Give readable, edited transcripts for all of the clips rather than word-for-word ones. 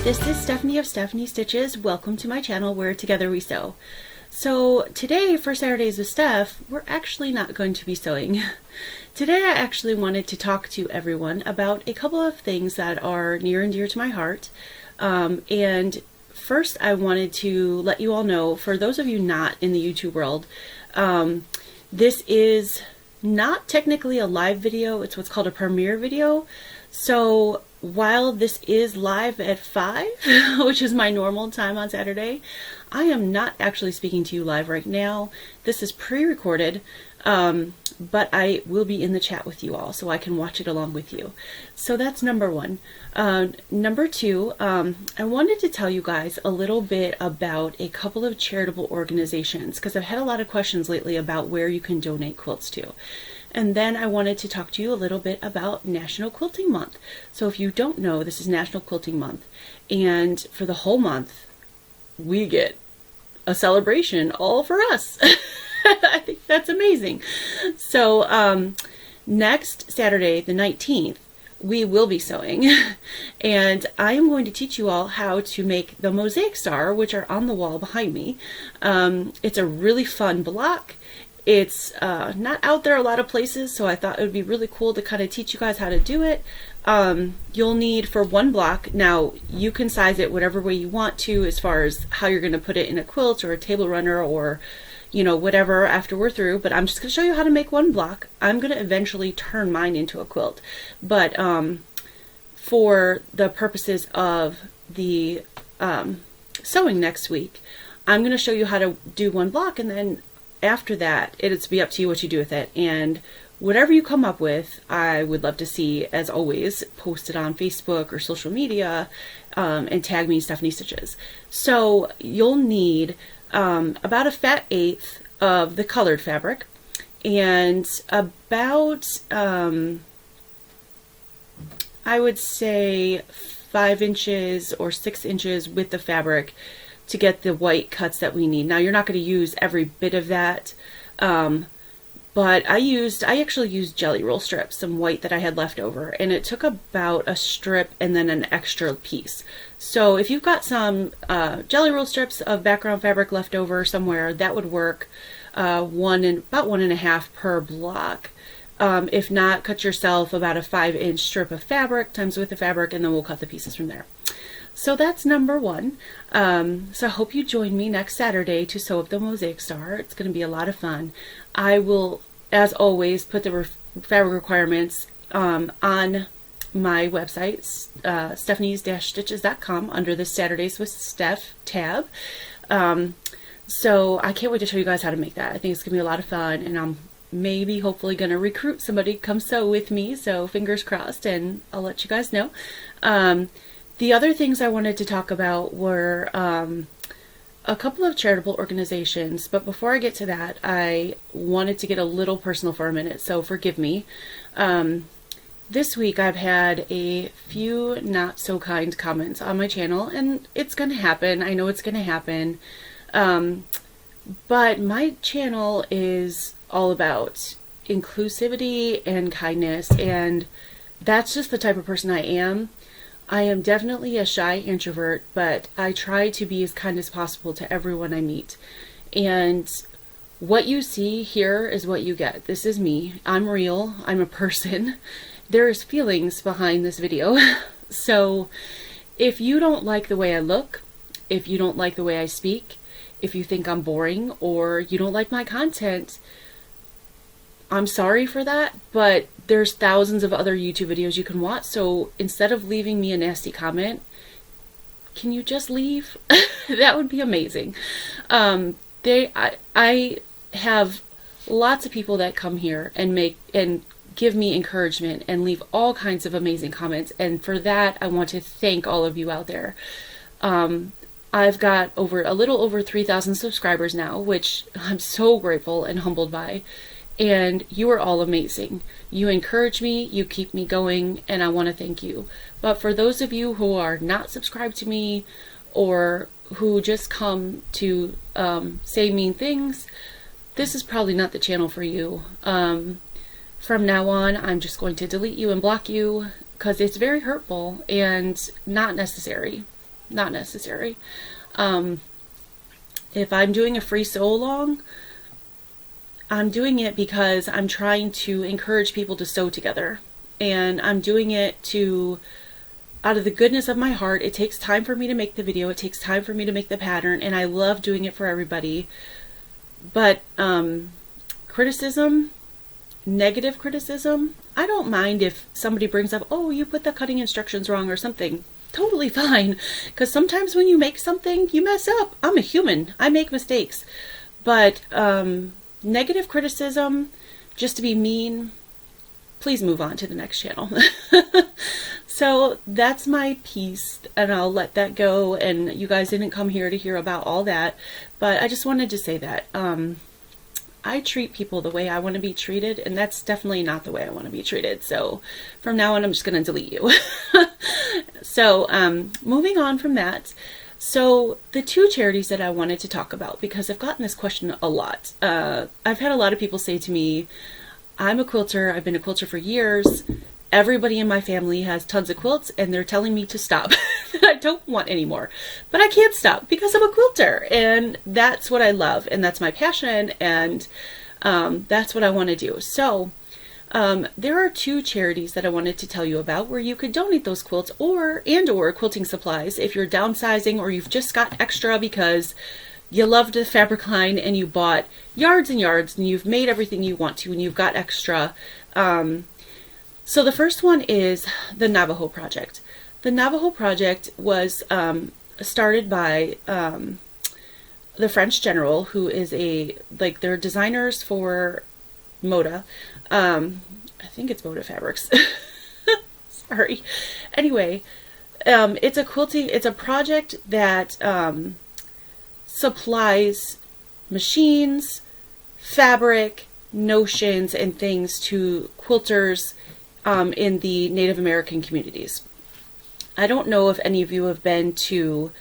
this is Stephanie of Stephanie Stitches. Welcome to my channel where together we sew. So today for Saturdays with Steph, we're actually not going to be sewing. Today I actually wanted to talk to everyone about a couple of things that are near and dear to my heart. And first I wanted to let you all know, for those of you not in the YouTube world, this is not technically a live video. It's what's called a premiere video. So while this is live at 5, which is my normal time on Saturday, I am not actually speaking to you live right now. This is pre-recorded, but I will be in the chat with you all so I can watch it along with you. So that's number one. Number two, I wanted to tell you guys a little bit about a couple of charitable organizations because I've had a lot of questions lately about where you can donate quilts to. And then I wanted to talk to you a little bit about National Quilting Month. So if you don't know, this is National Quilting Month. And for the whole month, we get a celebration all for us. I think that's amazing. So next Saturday, the 19th, we will be sewing. And I am going to teach you all how to make the Mosaic star, which are on the wall behind me. It's a really fun block. It's not out there a lot of places, so I thought it would be really cool to kind of teach you guys how to do it. You'll need, for one block, now you can size it whatever way you want to as far as how you're going to put it in a quilt or a table runner or, you know, whatever after we're through. But I'm just going to show you how to make one block. I'm going to eventually turn mine into a quilt. But for the purposes of the sewing next week, I'm going to show you how to do one block, and then after that, it's be up to you what you do with it. And whatever you come up with, I would love to see, as always, posted on Facebook or social media, and tag me Stephanie Stitches. So you'll need about a fat eighth of the colored fabric and about, I would say 5 inches or 6 inches with the fabric to get the white cuts that we need. Now you're not going to use every bit of that, but I actually used jelly roll strips, some white that I had left over, and it took about a strip and then an extra piece. So if you've got some jelly roll strips of background fabric left over somewhere, that would work. About 1.5 per block. If not, cut yourself about a 5-inch strip of fabric times with the fabric, and then we'll cut the pieces from there. So that's number one. So I hope you join me next Saturday to sew up the Mosaic star. It's going to be a lot of fun. I will, as always, put the fabric requirements on my website, stephanies-stitches.com, under the Saturdays with Steph tab. So I can't wait to show you guys how to make that. I think it's going to be a lot of fun, and I'm maybe hopefully going to recruit somebody to come sew with me, so fingers crossed, and I'll let you guys know. The other things I wanted to talk about were a couple of charitable organizations, but before I get to that, I wanted to get a little personal for a minute, so forgive me. This week I've had a few not so kind comments on my channel, and it's going to happen. I know it's going to happen. But my channel is all about inclusivity and kindness, and that's just the type of person I am. I am definitely a shy introvert, but I try to be as kind as possible to everyone I meet. And what you see here is what you get. This is me. I'm real. I'm a person. There's feelings behind this video. So if you don't like the way I look, if you don't like the way I speak, if you think I'm boring, or you don't like my content, I'm sorry for that, but there's thousands of other YouTube videos you can watch, so instead of leaving me a nasty comment, can you just leave? That would be amazing. I have lots of people that come here and give me encouragement and leave all kinds of amazing comments, and for that I want to thank all of you out there. I've got a little over 3,000 subscribers now, which I'm so grateful and humbled by. And you are all amazing. You encourage me, you keep me going, and I want to thank you. But for those of you who are not subscribed to me, or who just come to say mean things, this is probably not the channel for you. From now on, I'm just going to delete you and block you, because it's very hurtful and not necessary. not necessary. If I'm doing a free sew along, I'm doing it because I'm trying to encourage people to sew together. And I'm doing it out of the goodness of my heart. It takes time for me to make the video. It takes time for me to make the pattern. And I love doing it for everybody. But criticism, negative criticism, I don't mind if somebody brings up, oh, you put the cutting instructions wrong or something. Totally fine. Because sometimes when you make something, you mess up. I'm a human. I make mistakes. But negative criticism, just to be mean, please move on to the next channel. So that's my piece, and I'll let that go. And you guys didn't come here to hear about all that, but I just wanted to say that I treat people the way I want to be treated, and that's definitely not the way I want to be treated. So from now on, I'm just going to delete you. So moving on from that. So the two charities that I wanted to talk about, because I've gotten this question a lot. I've had a lot of people say to me, I'm a quilter. I've been a quilter for years. Everybody in my family has tons of quilts, and they're telling me to stop. That I don't want anymore. But I can't stop because I'm a quilter, and that's what I love, and that's my passion, and that's what I want to do. So there are two charities that I wanted to tell you about where you could donate those quilts or quilting supplies if you're downsizing or you've just got extra because you loved the fabric line and you bought yards and yards and you've made everything you want to and you've got extra. So the first one is the Navajo Project. The Navajo Project was started by the French general, who is they're designers for Moda. I think it's Moda Fabrics. Sorry. Anyway, it's a project that supplies machines, fabric, notions, and things to quilters in the Native American communities. I don't know if any of you have been to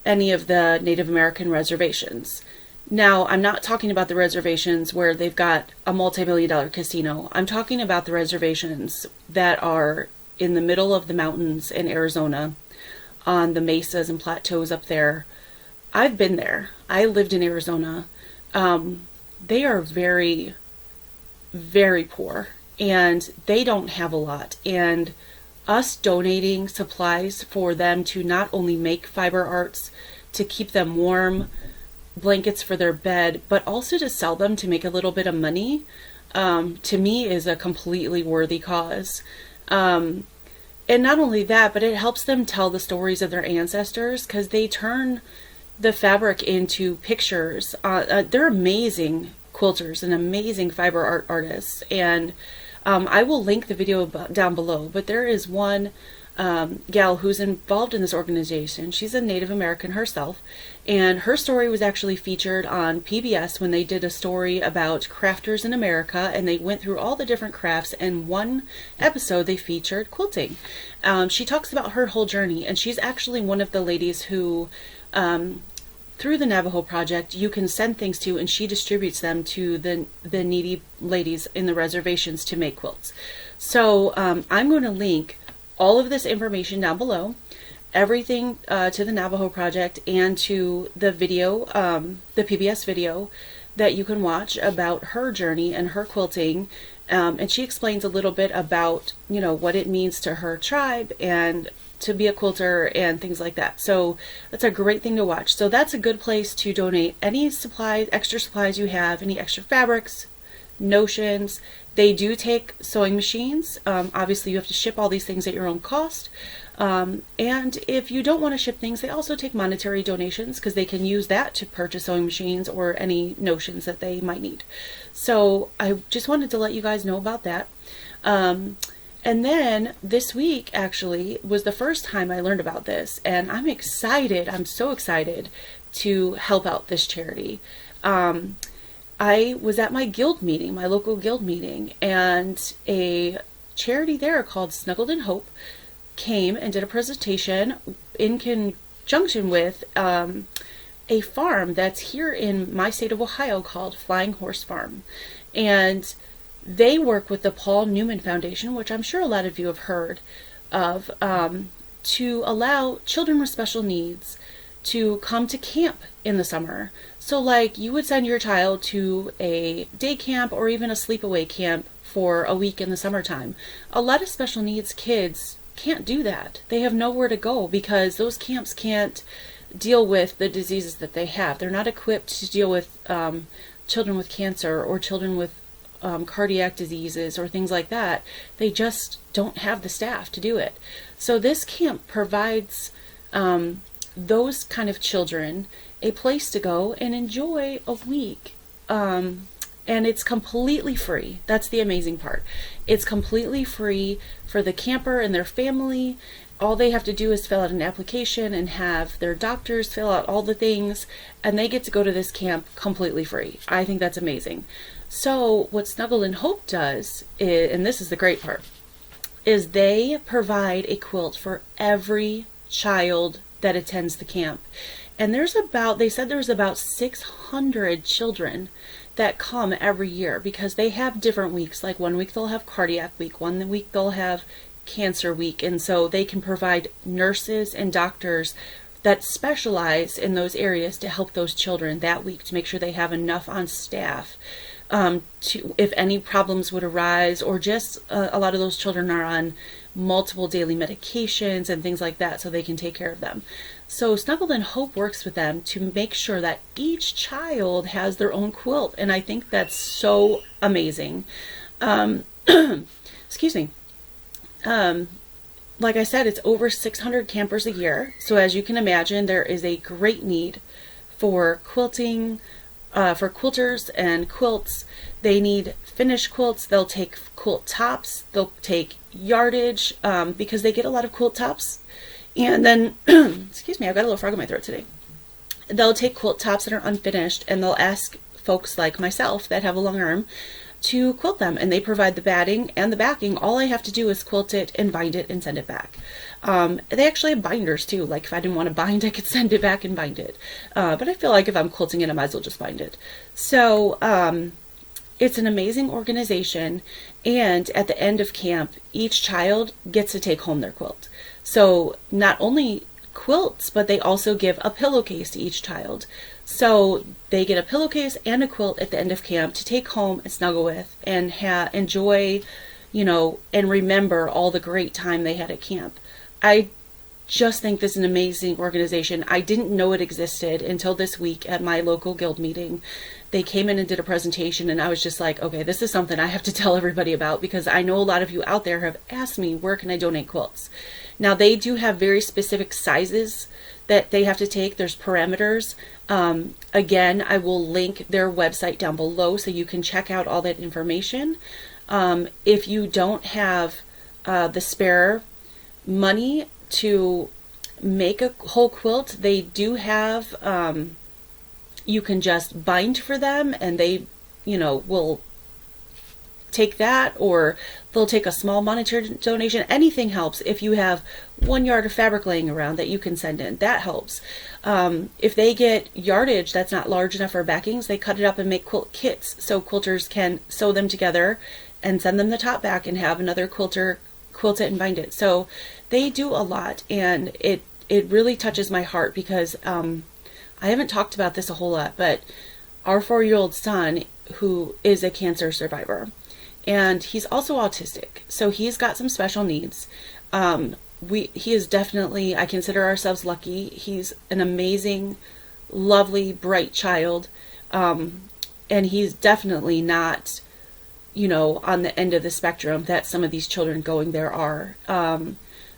any of the Native American reservations. Now, I'm not talking about the reservations where they've got a multi-million-dollar casino. I'm talking about the reservations that are in the middle of the mountains in Arizona, on the mesas and plateaus up there. I've been there. I lived in Arizona. They are very, very poor, and they don't have a lot. And us donating supplies for them to not only make fiber arts, to keep them warm, blankets for their bed, but also to sell them to make a little bit of money, to me is a completely worthy cause. And not only that, but it helps them tell the stories of their ancestors, because they turn the fabric into pictures. They're amazing quilters and amazing fiber art artists. And I will link the video down below, but there is one gal who's involved in this organization. She's a Native American herself, and her story was actually featured on PBS when they did a story about crafters in America, and they went through all the different crafts, and one episode they featured quilting. She talks about her whole journey, and she's actually one of the ladies who through the Navajo Project, you can send things to, and she distributes them to the needy ladies in the reservations to make quilts. So I'm going to link all of this information down below, everything to the Navajo Project and to the video, the PBS video that you can watch about her journey and her quilting. And she explains a little bit about, what it means to her tribe and to be a quilter and things like that. So that's a great thing to watch. So that's a good place to donate any supplies, extra supplies you have, any extra fabrics, notions. They do take sewing machines. Obviously you have to ship all these things at your own cost. And if you don't want to ship things, they also take monetary donations, because they can use that to purchase sewing machines or any notions that they might need. So I just wanted to let you guys know about that. And then this week actually was the first time I learned about this, and I'm excited. I'm so excited to help out this charity. I was at my guild meeting, my local guild meeting, and a charity there called Snuggled in Hope came and did a presentation in conjunction with a farm that's here in my state of Ohio called Flying Horse Farm. And they work with the Paul Newman Foundation, which I'm sure a lot of you have heard of. to allow children with special needs to come to camp in the summer. So like you would send your child to a day camp or even a sleepaway camp for a week in the summertime. A lot of special needs kids can't do that. They have nowhere to go because those camps can't deal with the diseases that they have. They're not equipped to deal with children with cancer or children with cardiac diseases or things like that. They just don't have the staff to do it. So this camp provides those kind of children a place to go and enjoy a week. And it's completely free. That's the amazing part. It's completely free for the camper and their family. All they have to do is fill out an application and have their doctors fill out all the things, and they get to go to this camp completely free. I think that's amazing. So what Snuggled and Hope does, and this is the great part, is they provide a quilt for every child that attends the camp. And they said there's about 600 children that come every year because they have different weeks. Like one week they'll have cardiac week, one week they'll have cancer week. And so they can provide nurses and doctors that specialize in those areas to help those children that week to make sure they have enough on staff if any problems would arise, or just a lot of those children are on multiple daily medications and things like that, so they can take care of them. So Snuggled and Hope works with them to make sure that each child has their own quilt, and I think that's so amazing. Excuse me. Like I said, it's over 600 campers a year, so as you can imagine, there is a great need for quilting, for quilters and quilts. They need finished quilts. They'll take quilt tops. They'll take yardage because they get a lot of quilt tops. And then, excuse me, I've got a little frog in my throat today. They'll take quilt tops that are unfinished and they'll ask folks like myself that have a long arm to quilt them, and they provide the batting and the backing. All I have to do is quilt it and bind it and send it back. They actually have binders too. Like if I didn't want to bind, I could send it back and bind it. But I feel like if I'm quilting it, I might as well just bind it. So it's an amazing organization, and at the end of camp, each child gets to take home their quilt. So not only quilts, but they also give a pillowcase to each child. So they get a pillowcase and a quilt at the end of camp to take home and snuggle with and enjoy, and remember all the great time they had at camp. I just think this is an amazing organization. I didn't know it existed until this week at my local guild meeting. They came in and did a presentation, and I was just like, okay, this is something I have to tell everybody about, because I know a lot of you out there have asked me, where can I donate quilts? Now, they do have very specific sizes that they have to take. There's parameters. Again, I will link their website down below so you can check out all that information. If you don't have the spare money to make a whole quilt, they do have, you can just bind for them, and they, will take that, or they'll take a small monetary donation. Anything helps. If you have 1 yard of fabric laying around that you can send in, that helps. If they get yardage that's not large enough for backings, they cut it up and make quilt kits so quilters can sew them together and send them the top back and have another quilter quilt it and bind it. So they do a lot, and it really touches my heart because I haven't talked about this a whole lot, but our 4-year-old son, who is a cancer survivor, and he's also autistic, so he's got some special needs. He is definitely, I consider ourselves lucky. He's an amazing, lovely, bright child, and he's definitely not, on the end of the spectrum that some of these children going there are.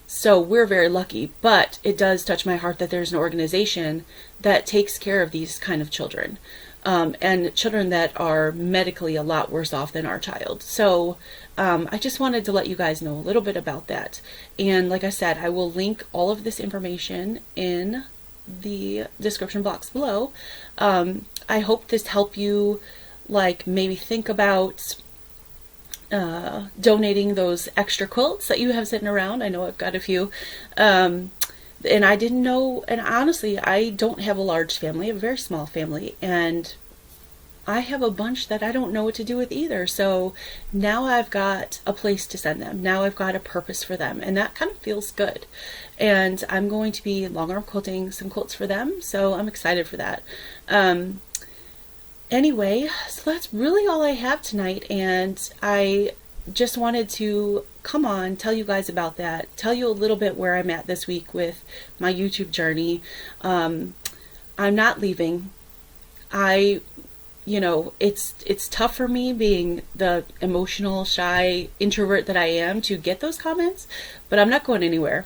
So we're very lucky, but it does touch my heart that there's an organization that takes care of these kind of children. And children that are medically a lot worse off than our child. So I just wanted to let you guys know a little bit about that. And like I said, I will link all of this information in the description box below. I hope this helped you, maybe think about donating those extra quilts that you have sitting around. I know I've got a few. And I didn't know, and honestly, I don't have a large family, I have a very small family, and I have a bunch that I don't know what to do with either. So now I've got a place to send them. Now I've got a purpose for them, and that kind of feels good. And I'm going to be long arm quilting some quilts for them, so I'm excited for that. Anyway, so that's really all I have tonight, and I just wanted to come on, tell you guys about that, tell you a little bit where I'm at this week with my YouTube journey. I'm not leaving. It's tough for me, being the emotional, shy introvert that I am, to get those comments, but I'm not going anywhere.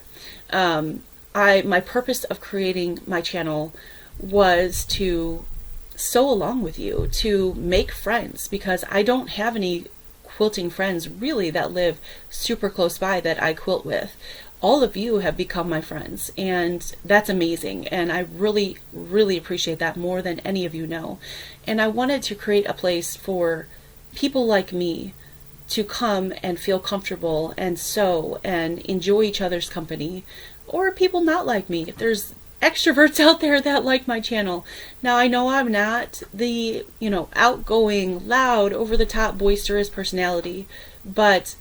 My purpose of creating my channel was to sew along with you, to make friends, because I don't have any quilting friends really that live super close by that I quilt with. All of you have become my friends, and that's amazing, and I really, really appreciate that more than any of you know. And I wanted to create a place for people like me to come and feel comfortable and sew and enjoy each other's company, or people not like me. If there's extroverts out there that like my channel. Now, I know I'm not the, outgoing, loud, over-the-top, boisterous personality, but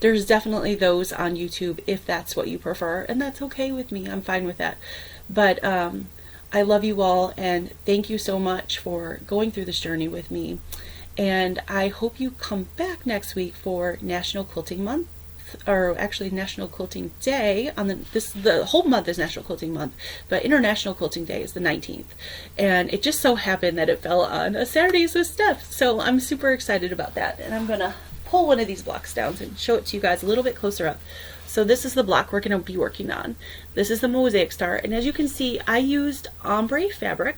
there's definitely those on YouTube if that's what you prefer, and that's okay with me. I'm fine with that. But I love you all, and thank you so much for going through this journey with me. And I hope you come back next week for National Quilting Month, or actually National Quilting Day. The whole month is National Quilting Month, but International Quilting Day is the 19th. And it just so happened that it fell on a Saturdays with Steph, so I'm super excited about that. And I'm gonna pull one of these blocks down and show it to you guys a little bit closer up. So this is the block we're going to be working on. This is the Mosaic star, and as you can see, I used ombre fabric.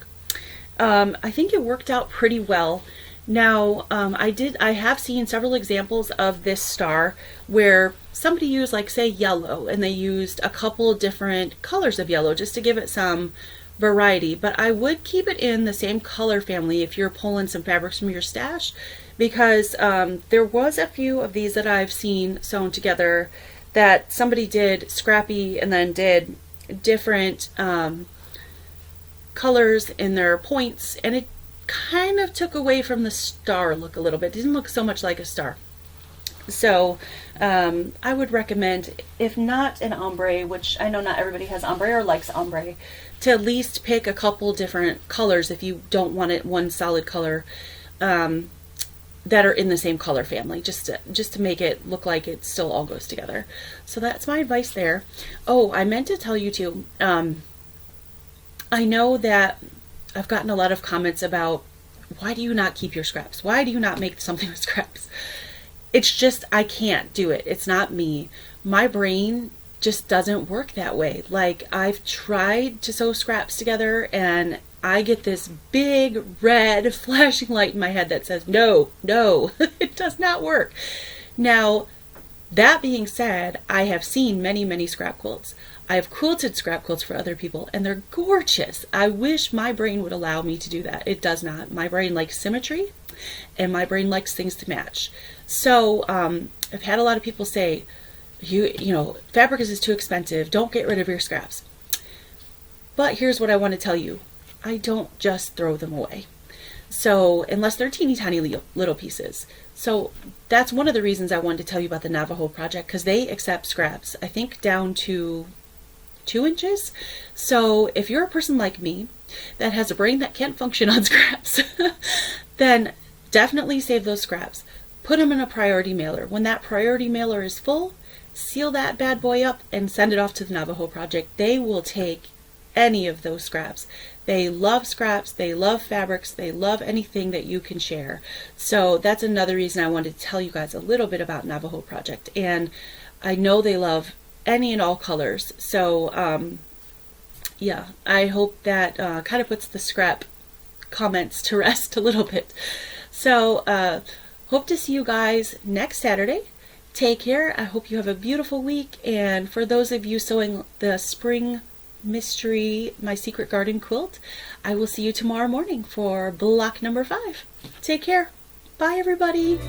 I think it worked out pretty well. Now, I have seen several examples of this star where somebody used, like, say, yellow, and they used a couple different colors of yellow just to give it some variety, but I would keep it in the same color family if you're pulling some fabrics from your stash, because there was a few of these that I've seen sewn together that somebody did scrappy and then did different colors in their points, and it kind of took away from the star look a little bit. It didn't look so much like a star. So I would recommend, if not an ombre, which I know not everybody has ombre or likes ombre, to at least pick a couple different colors if you don't want it one solid color, that are in the same color family, just to make it look like it still all goes together. So that's my advice there. Oh, I meant to tell you too, I know that I've gotten a lot of comments about, why do you not keep your scraps? Why do you not make something with scraps? It's just, I can't do it. It's not me. My brain just doesn't work that way. Like, I've tried to sew scraps together, and I get this big red flashing light in my head that says, no, it does not work. Now, that being said, I have seen many, many scrap quilts. I have quilted scrap quilts for other people, and they're gorgeous. I wish my brain would allow me to do that. It does not. My brain likes symmetry, and my brain likes things to match. So I've had a lot of people say, fabric is too expensive. Don't get rid of your scraps. But here's what I want to tell you. I don't just throw them away. So unless they're teeny tiny little pieces. So that's one of the reasons I wanted to tell you about the Navajo project, because they accept scraps, I think down to 2 inches. So if you're a person like me that has a brain that can't function on scraps, then definitely save those scraps. Put them in a priority mailer. When that priority mailer is full, seal that bad boy up and send it off to the Navajo project. They will take any of those scraps. They love scraps, they love fabrics, they love anything that you can share. So that's another reason I wanted to tell you guys a little bit about Navajo project. And I know they love any and all colors. So yeah, I hope that kind of puts the scrap comments to rest a little bit. So hope to see you guys next Saturday. Take care. I hope you have a beautiful week. And for those of you sewing the spring mystery My Secret Garden quilt, I will see you tomorrow morning for block number 5. Take care. Bye, everybody.